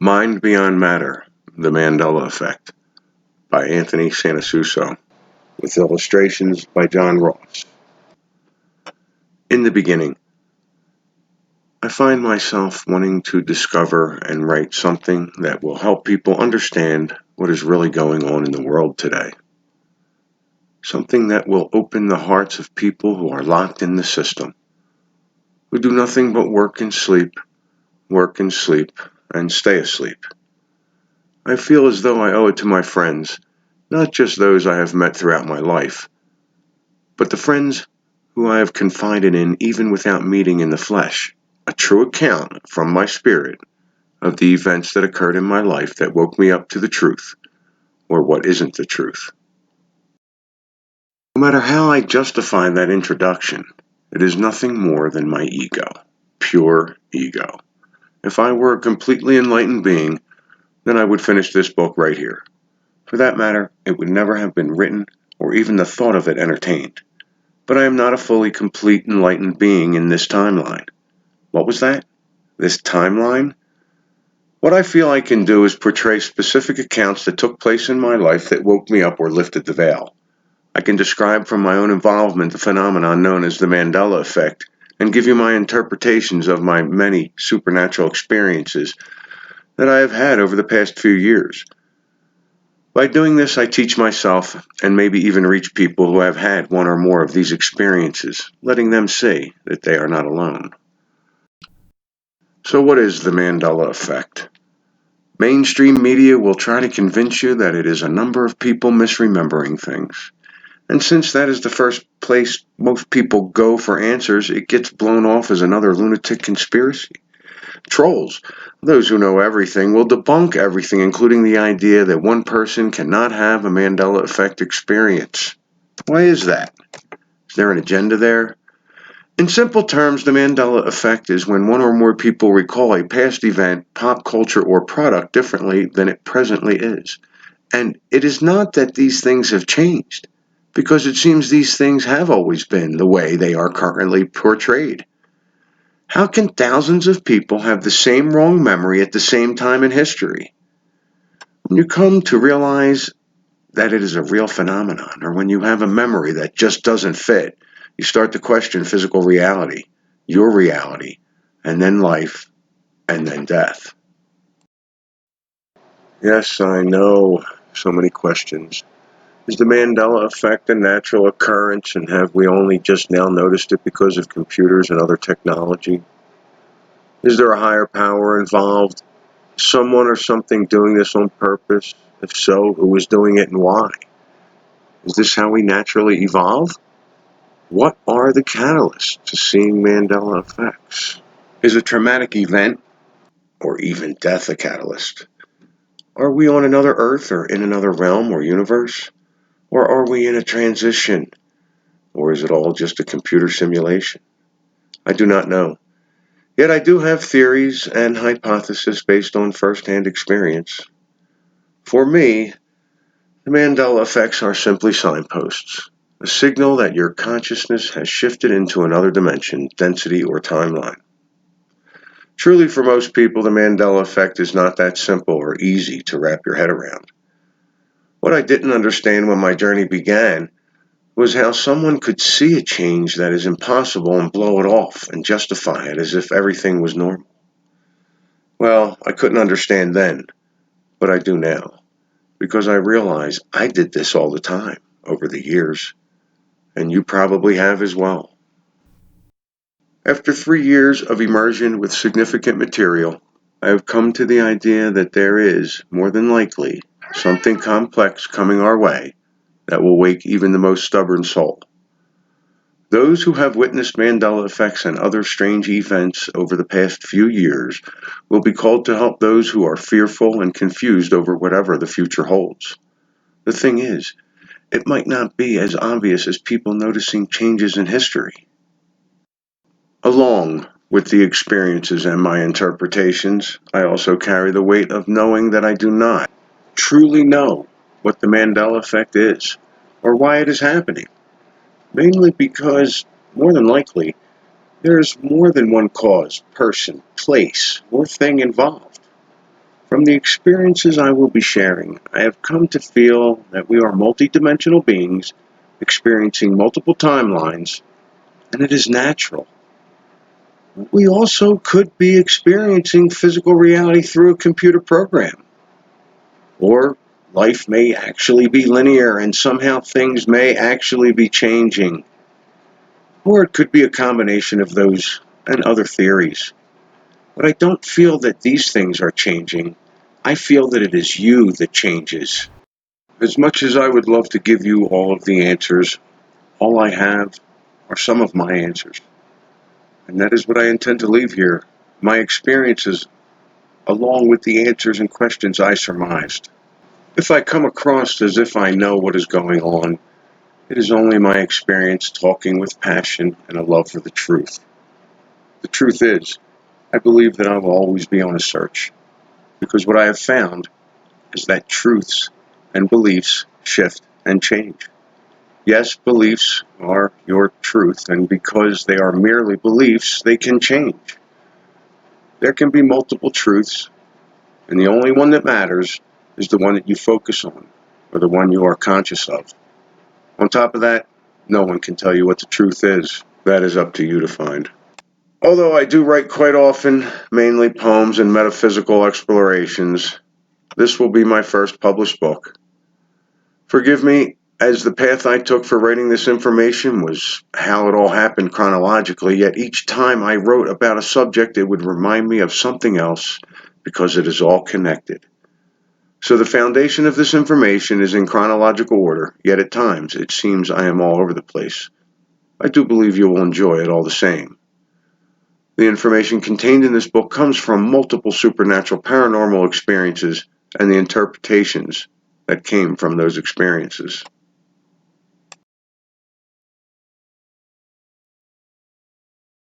Mind Beyond Matter, The Mandela Effect by Anthony Sanasuso, with illustrations by John Ross. In the beginning, I find myself wanting to discover and write something that will help people understand what is really going on in the world today. Something that will open the hearts of people who are locked in the system, who do nothing but work and sleep, and stay asleep. I feel as though I owe it to my friends, not just those I have met throughout my life, but the friends who I have confided in even without meeting in the flesh, a true account from my spirit of the events that occurred in my life that woke me up to the truth, or what isn't the truth. No matter how I justify that introduction, it is nothing more than my ego, pure ego. If I were a completely enlightened being, then I would finish this book right here. For that matter, it would never have been written or even the thought of it entertained. But I am not a fully complete enlightened being in this timeline. What was that? This timeline? What I feel I can do is portray specific accounts that took place in my life that woke me up or lifted the veil. I can describe from my own involvement the phenomenon known as the Mandela effect and give you my interpretations of my many supernatural experiences that I have had over the past few years. By doing this, I teach myself and maybe even reach people who have had one or more of these experiences, letting them see that they are not alone. So what is the Mandela effect? Mainstream media will try to convince you that it is a number of people misremembering things. And since that is the first place most people go for answers, it gets blown off as another lunatic conspiracy. Trolls, those who know everything, will debunk everything, including the idea that one person cannot have a Mandela effect experience. Why is that? Is there an agenda there? In simple terms, the Mandela effect is when one or more people recall a past event, pop culture, or product differently than it presently is. And it is not that these things have changed, because it seems these things have always been the way they are currently portrayed. How can thousands of people have the same wrong memory at the same time in history? When you come to realize that it is a real phenomenon, or when you have a memory that just doesn't fit, you start to question physical reality, your reality, and then life, and then death. Yes, I know, so many questions. Is the Mandela effect a natural occurrence, and have we only just now noticed it because of computers and other technology? Is there a higher power involved? Someone or something doing this on purpose? If so, who is doing it and why? Is this how we naturally evolve? What are the catalysts to seeing Mandela effects? Is a traumatic event or even death a catalyst? Are we on another Earth or in another realm or universe? Or are we in a transition? Or is it all just a computer simulation? I do not know. Yet I do have theories and hypotheses based on first-hand experience. For me, the Mandela effects are simply signposts, a signal that your consciousness has shifted into another dimension, density, or timeline. Truly, for most people, the Mandela effect is not that simple or easy to wrap your head around. What I didn't understand when my journey began was how someone could see a change that is impossible and blow it off and justify it as if everything was normal. Well, I couldn't understand then, but I do now, because I realize I did this all the time over the years, and you probably have as well. After 3 years of immersion with significant material, I have come to the idea that there is, more than likely, something complex coming our way that will wake even the most stubborn soul. Those who have witnessed Mandela effects and other strange events over the past few years will be called to help those who are fearful and confused over whatever the future holds. The thing is, it might not be as obvious as people noticing changes in history. Along with the experiences and my interpretations, I also carry the weight of knowing that I do not truly know what the Mandela effect is or why it is happening. Mainly because, more than likely, there is more than one cause, person, place, or thing involved. From the experiences I will be sharing, I have come to feel that we are multidimensional beings experiencing multiple timelines, and it is natural. We also could be experiencing physical reality through a computer program. Or life may actually be linear and somehow things may actually be changing. Or it could be a combination of those and other theories. But I don't feel that these things are changing. I feel that it is you that changes. As much as I would love to give you all of the answers, all I have are some of my answers. And that is what I intend to leave here, my experiences, along with the answers and questions I surmised. If I come across as if I know what is going on, it is only my experience talking with passion and a love for the truth. The truth is, I believe that I will always be on a search, because what I have found is that truths and beliefs shift and change. Yes, beliefs are your truth, and because they are merely beliefs, they can change. There can be multiple truths, and the only one that matters is the one that you focus on, or the one you are conscious of. On top of that, no one can tell you what the truth is. That is up to you to find. Although I do write quite often, mainly poems and metaphysical explorations, this will be my first published book. Forgive me, as the path I took for writing this information was how it all happened chronologically, yet each time I wrote about a subject, it would remind me of something else, because it is all connected. So the foundation of this information is in chronological order, yet at times it seems I am all over the place. I do believe you will enjoy it all the same. The information contained in this book comes from multiple supernatural paranormal experiences and the interpretations that came from those experiences.